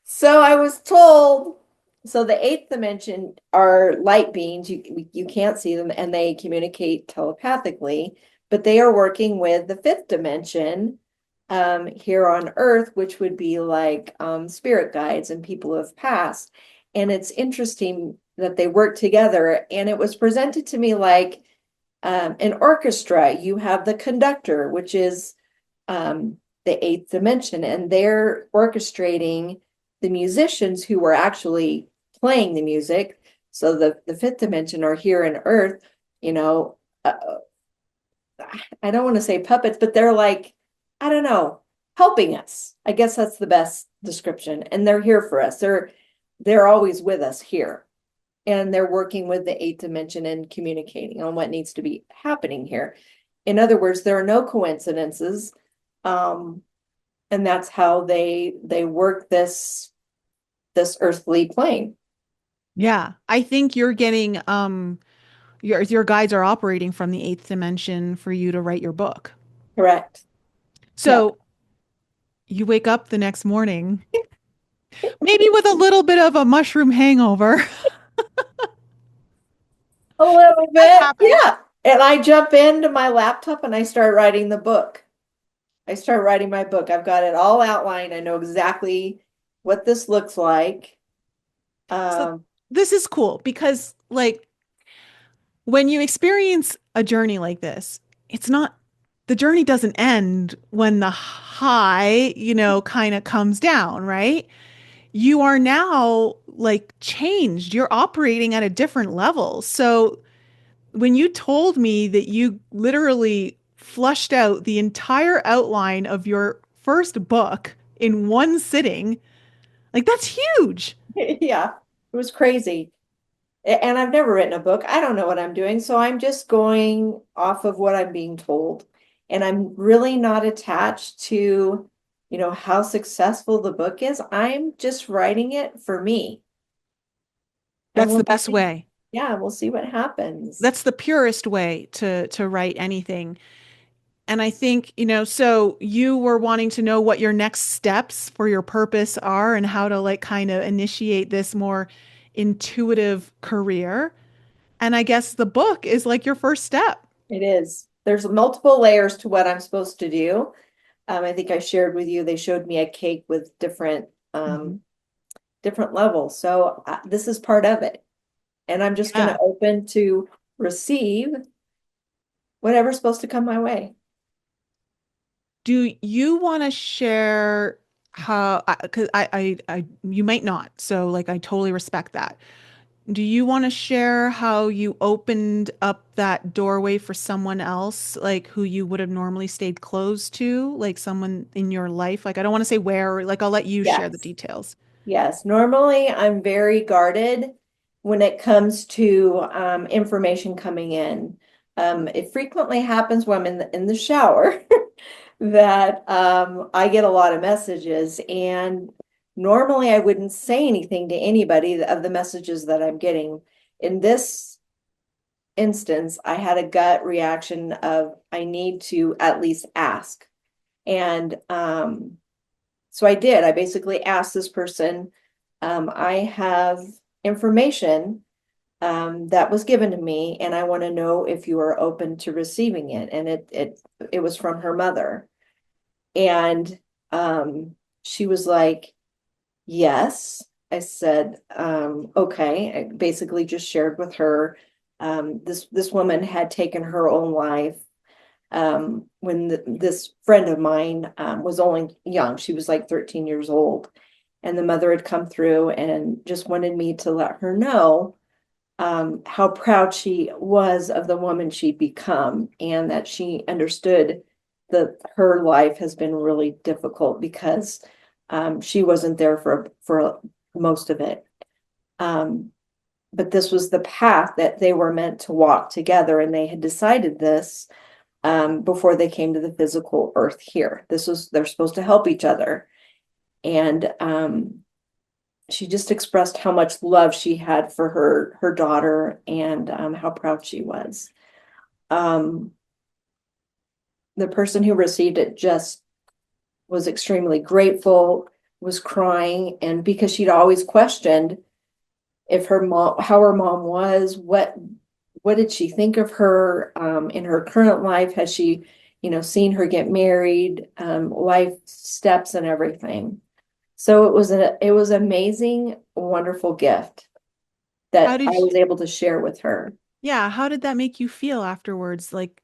So I was told, so the eighth dimension are light beings. You can't see them, and they communicate telepathically, but they are working with the fifth dimension here on Earth, which would be like spirit guides and people who have passed. And it's interesting that they work together. And it was presented to me like an orchestra. You have the conductor, which is the eighth dimension, and they're orchestrating the musicians who were actually playing the music. So the fifth dimension are here in Earth, you know, I don't want to say puppets, but they're like, I don't know, helping us. I guess that's the best description. And they're here for us. They're always with us here. And they're working with the eighth dimension and communicating on what needs to be happening here. In other words, there are no coincidences. And that's how they work this earthly plane. Yeah, I think you're getting your guides are operating from the eighth dimension for you to write your book. Correct. Yeah. So you wake up the next morning, maybe with a little bit of a mushroom hangover. A little Does bit. happen. Yeah. And I jump into my laptop and I start writing the book. I start writing my book. I've got it all outlined. I know exactly what this looks like. So Um, this is cool because like when you experience a journey like this, it's not the journey doesn't end when the high, kind of comes down, right? You are now like changed. You're operating at a different level. So when you told me that you literally flushed out the entire outline of your first book in one sitting, like that's huge. yeah, it was crazy. And I've never written a book. I don't know what I'm doing. So I'm just going off of what I'm being told. And I'm really not attached to, how successful the book is. I'm just writing it for me. And That's the we'll best see. way. Yeah, we'll see what happens. That's the purest way to write anything. And I think, so you were wanting to know what your next steps for your purpose are and how to like kind of initiate this more intuitive career. And I guess the book is like your first step. It is. There's multiple layers to what I'm supposed to do. I think I shared with you, they showed me a cake with Mhm. different levels. So this is part of it. And I'm just going Yeah. to open to receive whatever's supposed to come my way. Do you want to share how, because you might not. So like, I totally respect that. Do you want to share how you opened up that doorway for someone else, like who you would have normally stayed closed to, like someone in your life? Like, I don't want to say where, like, I'll let you share the Yes. details. Yes. Normally, I'm very guarded when it comes to information coming in. It frequently happens when I'm in the shower that I get a lot of messages, and normally I wouldn't say anything to anybody of the messages that I'm getting. In this instance, I had a gut reaction of I need to at least ask. And so I did. I basically asked this person, I have information that was given to me, and I want to know if you are open to receiving it. And it was from her mother. And she was like, yes. I said, okay. I basically just shared with her. This woman had taken her own life when this friend of mine was only young. She was like 13 years old. And the mother had come through and just wanted me to let her know how proud she was of the woman she'd become, and that she understood that her life has been really difficult because she wasn't there for most of it. Um, but this was the path that they were meant to walk together, and they had decided this before they came to the physical earth here. This was, they're supposed to help each other. And she just expressed how much love she had for her daughter, and how proud she was. Um, the person who received it just was extremely grateful, was crying, and because she'd always questioned if her mom, how her mom was, what did she think of her in her current life? Has she, seen her get married, life steps and everything. So it was amazing, wonderful gift How that I did was able to share with her. Yeah, how did that make you feel afterwards, like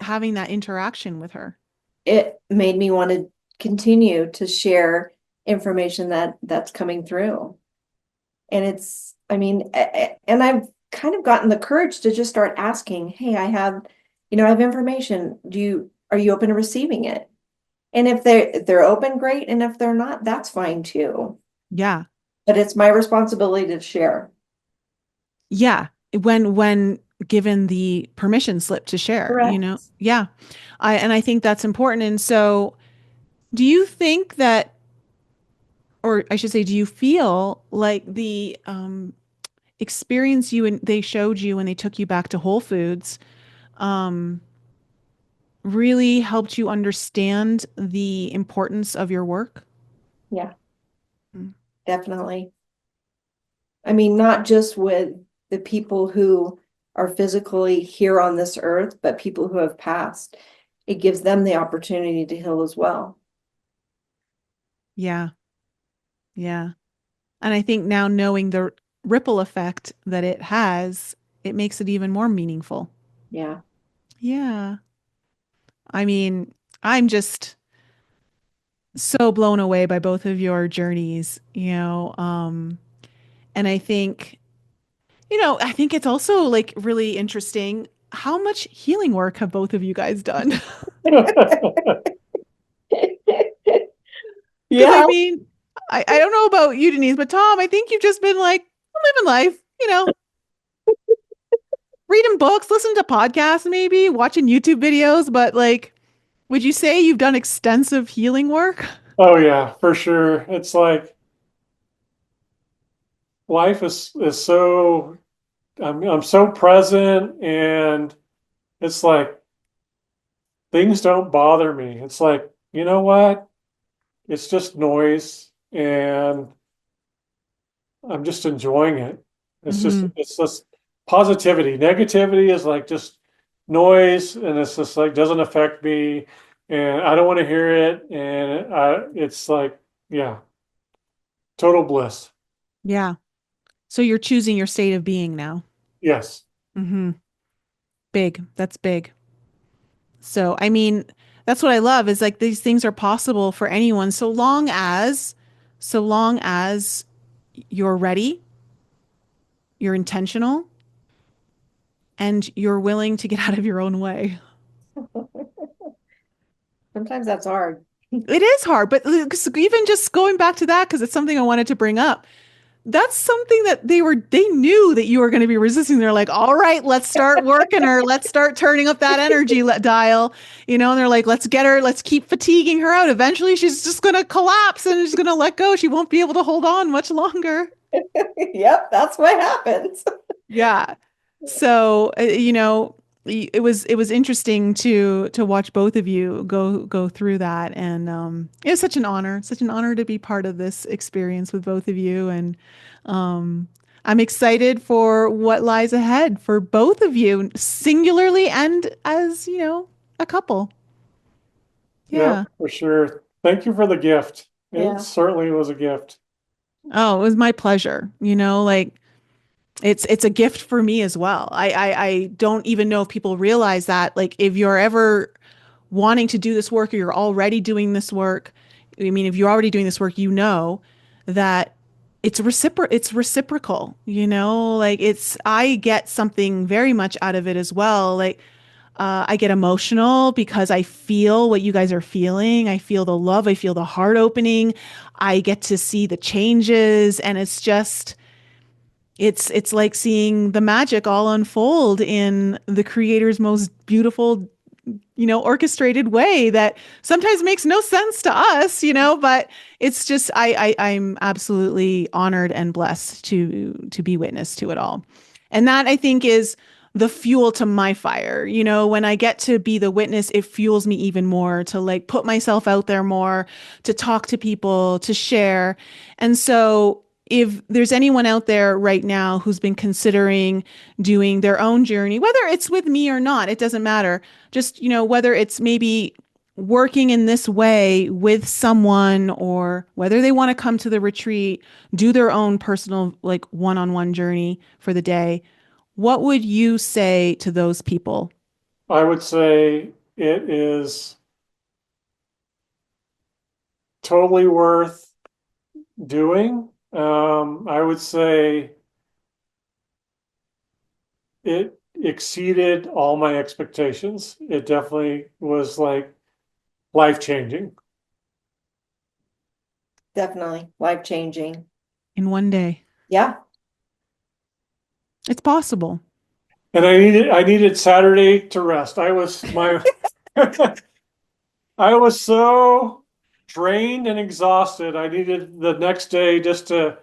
having that interaction with her? It made me want to continue to share information that's coming through. And it's, I mean, and I've kind of gotten the courage to just start asking, hey, I have information. Are you open to receiving it? And if they're open, great. And if they're not, that's fine too. Yeah. But it's my responsibility to share. Yeah. When given the permission slip to share, you know? Correct. Yeah. I think that's important. And so do you think that, or I should say, do you feel like the experience you and they showed you when they took you back to Whole Foods um really helped you understand the importance of your work? Yeah, Mm. definitely. I mean, not just with the people who are physically here on this earth, but people who have passed. It gives them the opportunity to heal as well. Yeah. Yeah. And I think now knowing the ripple effect that it has, it makes it even more meaningful. Yeah. Yeah. I mean, I'm just so blown away by both of your journeys, and I think it's also like really interesting how much healing work have both of you guys done? Because I Yeah. mean, I don't know about you, Denise, but Tom, I think you've just been like living life, reading books, listening to podcasts, maybe watching YouTube videos, but like, would you say you've done extensive healing work? Oh yeah, for sure. It's like life is so I'm so present, and it's like things don't bother me. It's like, you know what? It's just noise, and I'm just enjoying it. Hmm. It's just positivity. Negativity is like just noise, and it's just like doesn't affect me, and I don't want to hear it, and it's like, yeah, total bliss. Yeah. So you're choosing your state of being now. Yes. Hmm. Big. That's big. So, I mean, that's what I love is like these things are possible for anyone so long as you're ready, you're intentional, and you're willing to get out of your own way. Sometimes that's hard. It is hard, but even just going back to that, because it's something I wanted to bring up. That's something that they knew that you were going to be resisting. They're like, all right, let's start working her. Let's start turning up that energy dial, and they're like, let's keep fatiguing her out. Eventually she's just going to collapse and she's going to let go. She won't be able to hold on much longer. Yep, that's what happens. Yeah. So, it was interesting to watch both of you go through that, and it was such an honor to be part of this experience with both of you, and um, I'm excited for what lies ahead for both of you, singularly and as a couple. Yeah, Yeah. for sure. Thank you for the gift. It Yeah. certainly was a gift. Oh, it was my pleasure. Like it's a gift for me as well. I don't even know if people realize that. Like, if you're ever wanting to do this work or you're already doing this work, I mean, if you're already doing this work, you know that it's reciprocal, like I get something very much out of it as well. Like I get emotional because I feel what you guys are feeling. I feel the love, I feel the heart opening. I get to see the changes, and it's like seeing the magic all unfold in the creator's most beautiful, orchestrated way that sometimes makes no sense to us, but it's just I'm absolutely honored and blessed to be witness to it all. And that I think is the fuel to my fire. When I get to be the witness, it fuels me even more to like put myself out there more, to talk to people, to share. And so if there's anyone out there right now who's been considering doing their own journey, whether it's with me or not, it doesn't matter. Just, whether it's maybe working in this way with someone, or whether they want to come to the retreat, do their own personal, like one-on-one journey for the day, what would you say to those people? I would say it is totally worth doing. I would say it exceeded all my expectations. It definitely was like life changing. Definitely life changing. In one day? Yeah. It's possible. And I needed Saturday to rest. I was so drained and exhausted. I needed the next day just to,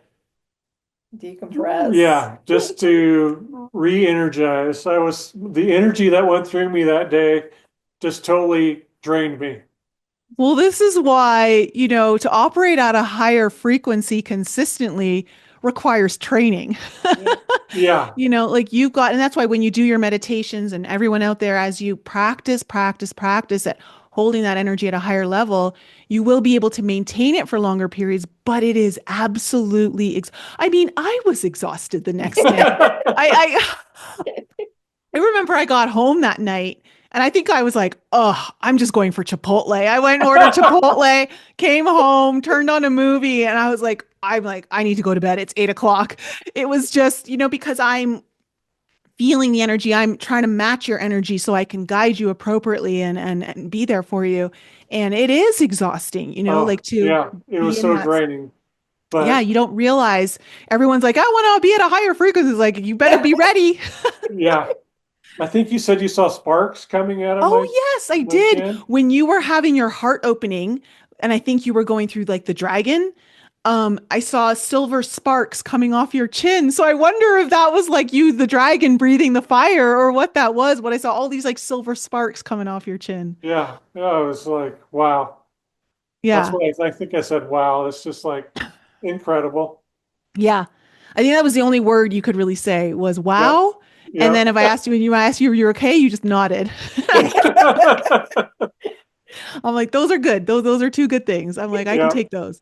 Decompress. yeah, just to re-energize. The energy that went through me that day just totally drained me. Well, this is why, to operate at a higher frequency consistently requires training. Yeah. Yeah. Like you've got, and that's why when you do your meditations, and everyone out there, as you practice at holding that energy at a higher level, you will be able to maintain it for longer periods. But it is absolutely, I mean, I was exhausted the next day. I, I remember I got home that night, and I think I was like, oh, I'm just going for Chipotle. I went and ordered Chipotle, came home, turned on a movie, and I was like, I need to go to bed. It's 8 o'clock. It was just, because I'm feeling the energy. I'm trying to match your energy so I can guide you appropriately and be there for you. And it is exhausting, Oh, like to yeah. It be was in so that. draining. Yeah, But you don't realize everyone's like, I want to be at a higher frequency. It's like, you better be ready. yeah, I think you said you saw sparks coming out of Oh, my yes, I my did. chin. When you were having your heart opening, and I think you were going through like the dragon, I saw silver sparks coming off your chin. So I wonder if that was like you, the dragon, breathing the fire, or what that was. But I saw all these like silver sparks coming off your chin. Yeah. Yeah, I was like, wow. That's Yeah. what I think I said, wow. It's just like incredible. Yeah. I think that was the only word you could really say was Yep. wow. And then Yep. if I asked you and you asked you if you're okay, you just nodded. I'm like, those are good. Those are two good things. I'm like, I can Yep. take those.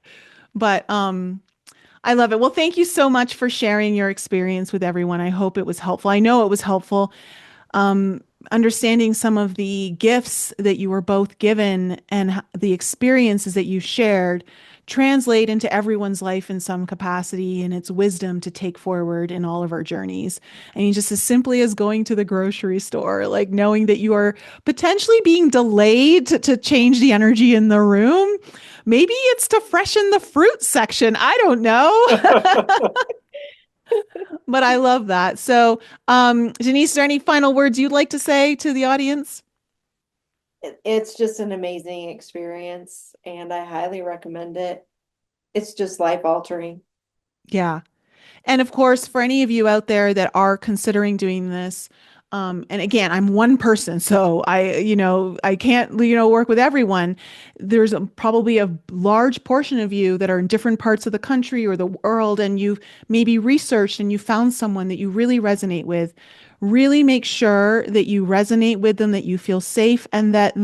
But I love it. Well, thank you so much for sharing your experience with everyone. I hope it was helpful. I know it was helpful. Um, Understanding some of the gifts that you were both given, and the experiences that you shared translate into everyone's life in some capacity, and it's wisdom to take forward in all of our journeys. I mean, just as simply as going to the grocery store, like knowing that you are potentially being delayed to change the energy in the room. Maybe it's to freshen the fruit section. I don't know. But I love that. So, Denise, is there any final words you'd like to say to the audience? It's just an amazing experience and I highly recommend it. It's just life altering. Yeah. And of course, for any of you out there that are considering doing this, and again, I'm one person, so I can't, work with everyone. There's probably a large portion of you that are in different parts of the country or the world, and you've maybe researched and you found someone that you really resonate with. Really make sure that you resonate with them, that you feel safe, and that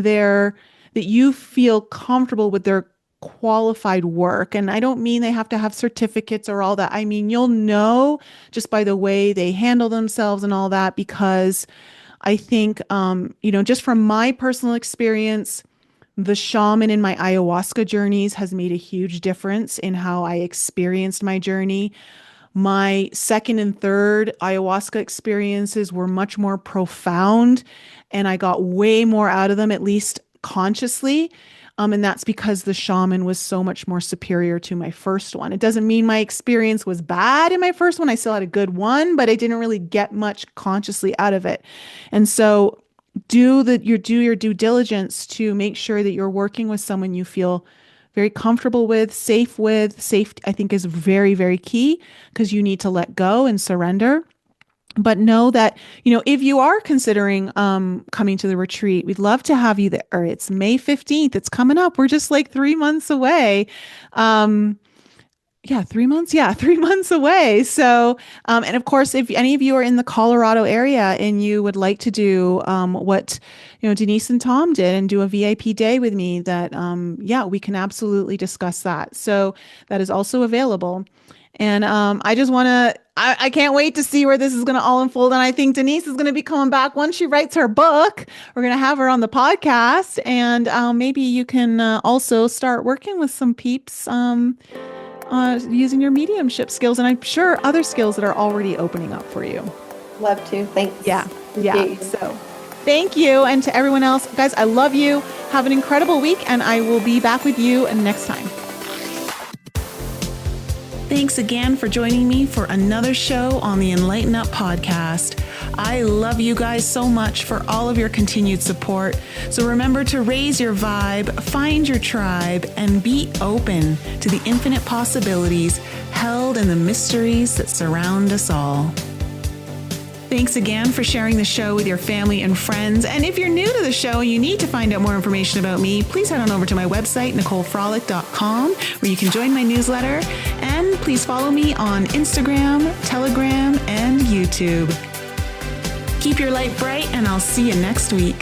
you feel comfortable with their qualified work. And I don't mean they have to have certificates or all that. I mean, you'll know just by the way they handle themselves and all that, because I think, just from my personal experience, The shaman in my ayahuasca journeys has made a huge difference in how I experienced my journey. My second and third ayahuasca experiences were much more profound, and I got way more out of them, at least consciously. And that's because the shaman was so much more superior to my first one. It doesn't mean my experience was bad in my first one. I still had a good one, but I didn't really get much consciously out of it. And so do your due diligence to make sure that you're working with someone you feel very comfortable with, safe with. Safety, I think, is very, very key because you need to let go and surrender. But know that, if you are considering coming to the retreat, we'd love to have you there. It's May 15th. It's coming up. We're just like 3 months away. Yeah, 3 months. Yeah, 3 months away. So, and of course, if any of you are in the Colorado area and you would like to do what Denise and Tom did and do a VIP day with me, that yeah, we can absolutely discuss that. So that is also available. And I just want to, I can't wait to see where this is going to all unfold. And I think Denise is going to be coming back once she writes her book. We're going to have her on the podcast. And maybe you can also start working with some peeps using your mediumship skills. And I'm sure other skills that are already opening up for you. Love to. Thanks. Yeah. Yeah. So thank you. And to everyone else, guys, I love you. Have an incredible week. And I will be back with you next time. Thanks again for joining me for another show on the Enlighten Up podcast. I love you guys so much for all of your continued support. So remember to raise your vibe, find your tribe, and be open to the infinite possibilities held in the mysteries that surround us all. Thanks again for sharing the show with your family and friends. And if you're new to the show and you need to find out more information about me, please head on over to my website, NicoleFrolick.com, where you can join my newsletter. And please follow me on Instagram, Telegram, and YouTube. Keep your light bright, and I'll see you next week.